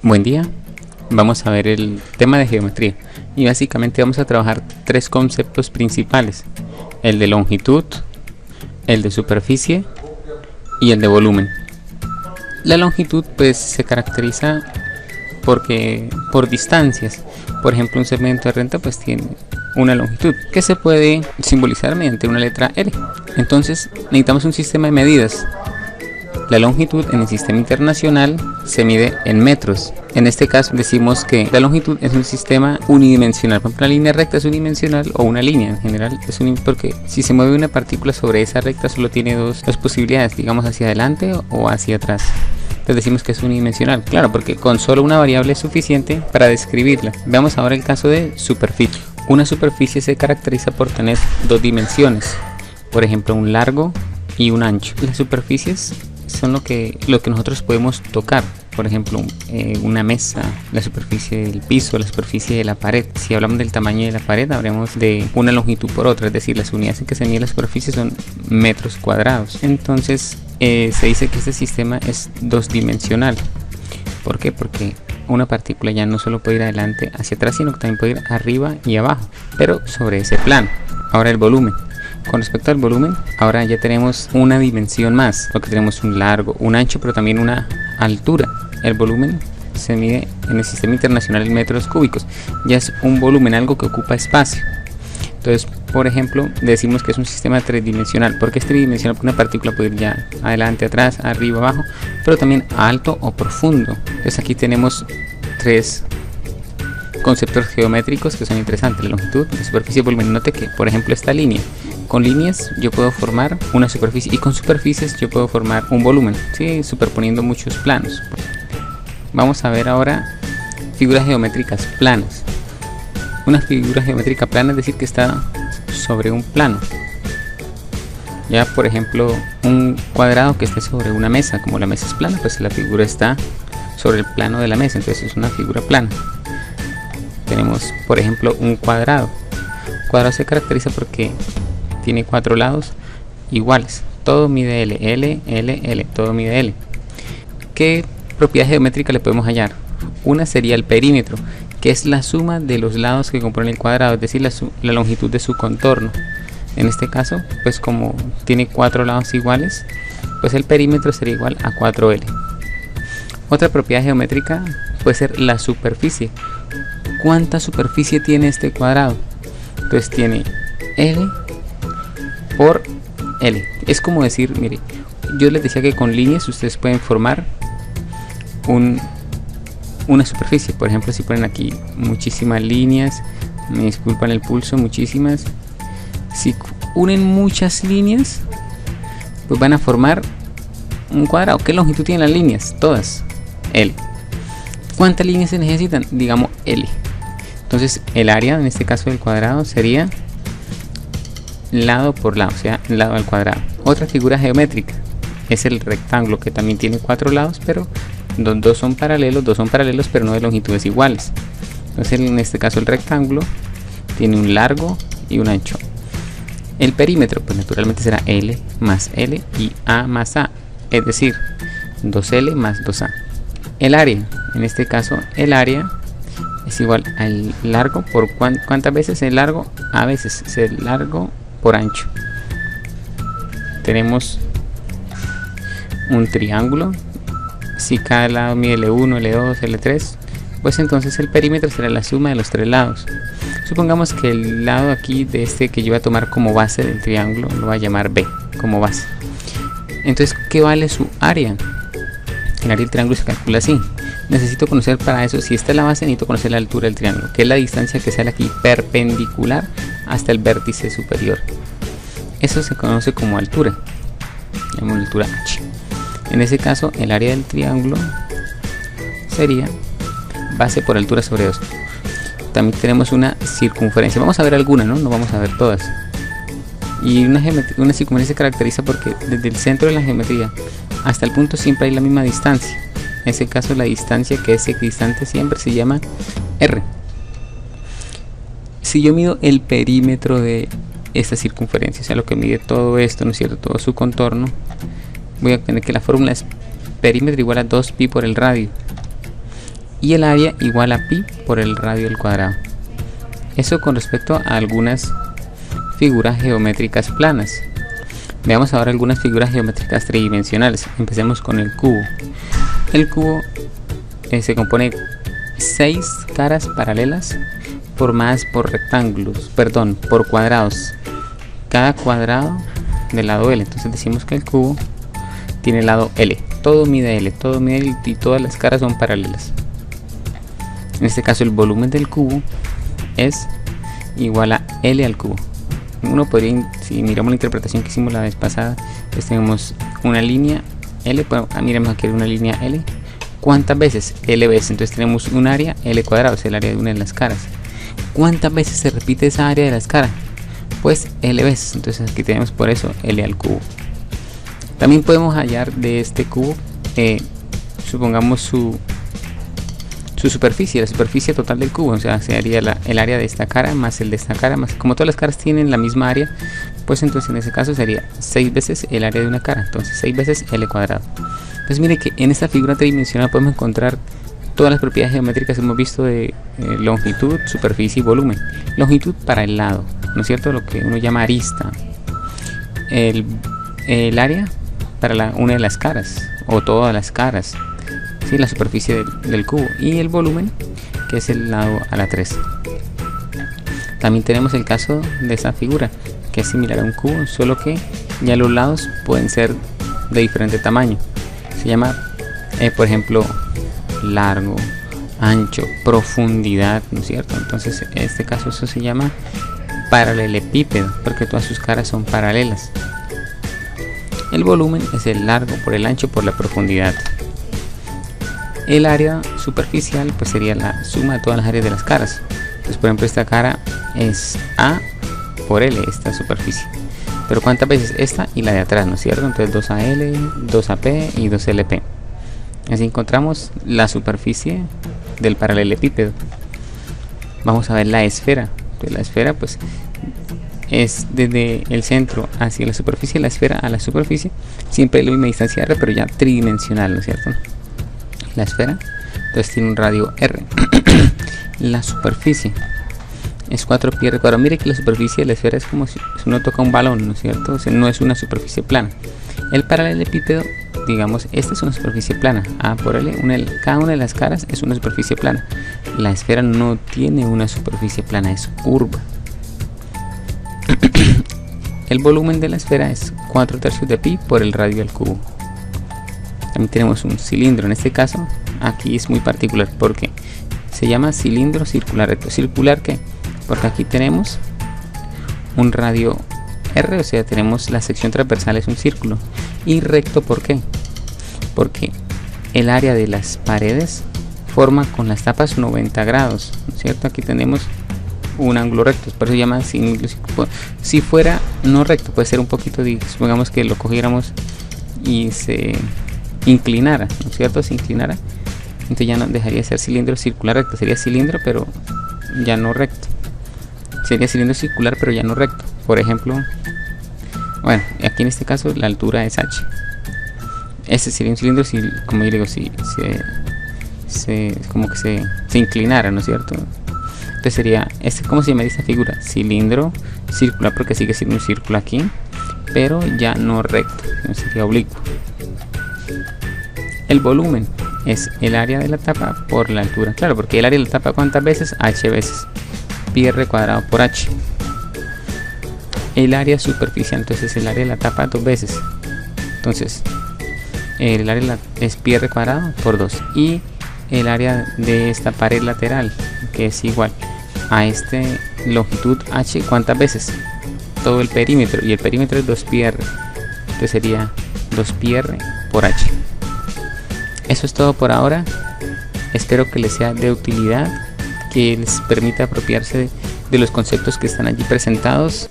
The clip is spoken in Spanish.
Buen día, vamos a ver el tema de geometría y básicamente vamos a trabajar tres conceptos principales: el de longitud, el de superficie y el de volumen. La longitud pues se caracteriza por distancias. Por ejemplo, un segmento de renta pues tiene una longitud que se puede simbolizar mediante una letra L. Entonces necesitamos un sistema de medidas. La longitud en el sistema internacional se mide en metros. En este caso decimos que la longitud es un sistema unidimensional. Por ejemplo, una línea recta es unidimensional, o una línea en general es porque si se mueve una partícula sobre esa recta solo tiene dos posibilidades, digamos hacia adelante o hacia atrás. Entonces decimos que es unidimensional, claro, porque con solo una variable es suficiente para describirla. Veamos ahora el caso de superficie. Una superficie se caracteriza por tener dos dimensiones, por ejemplo un largo y un ancho. Las superficies son lo que nosotros podemos tocar, por ejemplo una mesa, la superficie del piso, la superficie de la pared. Si hablamos del tamaño de la pared, hablamos de una longitud por otra, es decir, las unidades en que se mide la superficie son metros cuadrados. Entonces se dice que este sistema es dos dimensional. ¿Por qué? Porque una partícula ya no solo puede ir adelante hacia atrás, sino que también puede ir arriba y abajo, pero sobre ese plano. Ahora el volumen. Con respecto al volumen, ahora ya tenemos una dimensión más, porque tenemos un largo, un ancho, pero también una altura. El volumen se mide en el sistema internacional en metros cúbicos. Ya es un volumen, algo que ocupa espacio. Entonces, por ejemplo, decimos que es un sistema tridimensional. ¿Por qué es tridimensional? Porque una partícula puede ir ya adelante, atrás, arriba, abajo, pero también alto o profundo. Entonces aquí tenemos tres conceptos geométricos que son interesantes: la longitud, la superficie y el volumen. Note que, por ejemplo, esta línea, con líneas yo puedo formar una superficie, y con superficies yo puedo formar un volumen, ¿sí? Superponiendo muchos planos. Vamos a ver ahora figuras geométricas planas. Una figura geométrica plana es decir que está sobre un plano. Ya, por ejemplo, un cuadrado que esté sobre una mesa, como la mesa es plana, pues la figura está sobre el plano de la mesa, entonces es una figura plana. Tenemos, por ejemplo, un cuadrado. El cuadrado se caracteriza porque tiene cuatro lados iguales. Todo mide L, L, L, L, todo mide L. ¿Qué propiedad geométrica le podemos hallar? Una sería el perímetro, que es la suma de los lados que componen el cuadrado, es decir, la longitud de su contorno. En este caso, pues como tiene cuatro lados iguales, pues el perímetro sería igual a 4L. Otra propiedad geométrica puede ser la superficie. ¿Cuánta superficie tiene este cuadrado? Entonces tiene L por L. Es como decir, mire, yo les decía que con líneas ustedes pueden formar una superficie. Por ejemplo, si ponen aquí muchísimas líneas, me disculpan el pulso, muchísimas. Si unen muchas líneas, pues van a formar un cuadrado. ¿Qué longitud tienen las líneas? Todas L. ¿Cuántas líneas se necesitan? Digamos L. Entonces el área en este caso del cuadrado sería lado por lado, o sea, lado al cuadrado. Otra figura geométrica es el rectángulo, que también tiene cuatro lados, pero dos son paralelos, pero no de longitudes iguales. Entonces en este caso el rectángulo tiene un largo y un ancho. El perímetro pues naturalmente será L más L y A más A, es decir, 2L más 2A. El área, en este caso el área es igual al largo por ¿cuántas veces el largo? A veces es el largo por ancho. Tenemos un triángulo. Si cada lado mide L1, L2, L3, pues entonces el perímetro será la suma de los tres lados. Supongamos que el lado aquí de este que yo voy a tomar como base del triángulo lo voy a llamar B como base. Entonces, ¿qué vale su área? El área del triángulo se calcula así. Necesito conocer para eso, si esta es la base, necesito conocer la altura del triángulo, que es la distancia que sale aquí perpendicular hasta el vértice superior. Eso se conoce como altura, llamamos altura H. En ese caso, el área del triángulo sería base por altura sobre 2. También tenemos una circunferencia. Vamos a ver algunas, no vamos a ver todas. Y una circunferencia se caracteriza porque desde el centro de la geometría hasta el punto siempre hay la misma distancia. En ese caso, la distancia que es equidistante siempre se llama R. Si yo mido el perímetro de esta circunferencia, o sea, lo que mide todo esto, ¿no es cierto?, todo su contorno, voy a tener que la fórmula es perímetro igual a 2pi por el radio. y el área igual a pi por el radio al cuadrado. Eso con respecto a algunas figuras geométricas planas. Veamos ahora algunas figuras geométricas tridimensionales. Empecemos con el cubo. El cubo se compone de 6 caras paralelas formadas por rectángulos, por cuadrados. Cada cuadrado del lado L. Entonces decimos que el cubo tiene el lado L. Todo mide L y todas las caras son paralelas. En este caso el volumen del cubo es igual a L al cubo. Uno podría, si miramos la interpretación que hicimos la vez pasada, pues tenemos una línea L, miremos aquí una línea L. ¿Cuántas veces? L veces. Entonces tenemos un área L cuadrado, es el área de una de las caras. ¿Cuántas veces se repite esa área de las caras? Pues L veces. Entonces aquí tenemos por eso L al cubo. También podemos hallar de este cubo, supongamos su superficie, la superficie total del cubo. O sea, se haría el área de esta cara más el de esta cara, más como todas las caras tienen la misma área, pues entonces en ese caso sería 6 veces el área de una cara. Entonces 6 veces L cuadrado. Entonces mire que en esta figura tridimensional podemos encontrar todas las propiedades geométricas que hemos visto de longitud, superficie y volumen. Longitud para el lado, ¿no es cierto? Lo que uno llama arista. El área para una de las caras o todas las caras, ¿sí? La superficie del cubo, y el volumen, que es el lado a la 3. También tenemos el caso de esa figura, que es similar a un cubo, solo que ya los lados pueden ser de diferente tamaño. Se llama, por ejemplo, largo, ancho, profundidad, ¿no es cierto? Entonces en este caso eso se llama paralelepípedo, porque todas sus caras son paralelas. El volumen es el largo por el ancho por la profundidad. El área superficial pues sería la suma de todas las áreas de las caras. Entonces, por ejemplo, esta cara es A por L, esta superficie. Pero ¿cuántas veces? Esta y la de atrás, ¿no es cierto? Entonces 2AL, 2AP y 2LP. Así encontramos la superficie del paralelepípedo. Vamos a ver la esfera. Entonces, la esfera pues es desde el centro hacia la superficie, la esfera a la superficie, siempre la misma distancia R, pero ya tridimensional, ¿no es cierto? La esfera entonces tiene un radio R. La superficie es 4pi r cuadrado. Mire que la superficie de la esfera es como si uno toca un balón, ¿no es cierto? O sea, no es una superficie plana. El paralelepípedo, digamos, esta es una superficie plana, A por L, cada una de las caras es una superficie plana. La esfera no tiene una superficie plana, es curva. El volumen de la esfera es 4/3 de pi por el radio al cubo. También tenemos un cilindro. En este caso aquí es muy particular porque se llama cilindro circular recto. ¿Circular qué? Porque aquí tenemos un radio R, o sea, tenemos la sección transversal es un círculo. Y recto, ¿por qué? Porque el área de las paredes forma con las tapas 90 grados, ¿no es cierto? Aquí tenemos un ángulo recto, por eso se llama cilindro. Si fuera no recto, puede ser un poquito, supongamos que lo cogiéramos y se inclinara, ¿no es cierto? Se inclinara, entonces ya no dejaría de ser cilindro circular recto, sería cilindro pero ya no recto. Sería cilindro circular pero ya no recto. Por ejemplo, bueno, aquí en este caso la altura es h. Ese sería un cilindro si, como yo digo, si como que se inclinara, ¿no es cierto? Entonces sería, ¿cómo se llama esta figura? Cilindro circular, porque sigue siendo un círculo aquí, pero ya no recto, sería oblicuo. El volumen es el área de la tapa por la altura. Claro, porque el área de la tapa, ¿cuántas veces? H veces. Pi r cuadrado por h. El área superficial, entonces el área de la tapa 2 veces. Entonces, el área es pi r cuadrado por 2. Y el área de esta pared lateral, que es igual a longitud h, ¿cuántas veces? Todo el perímetro. Y el perímetro es 2 pi r. Entonces sería 2 pi r por h. Eso es todo por ahora. Espero que les sea de utilidad, que les permita apropiarse de los conceptos que están allí presentados.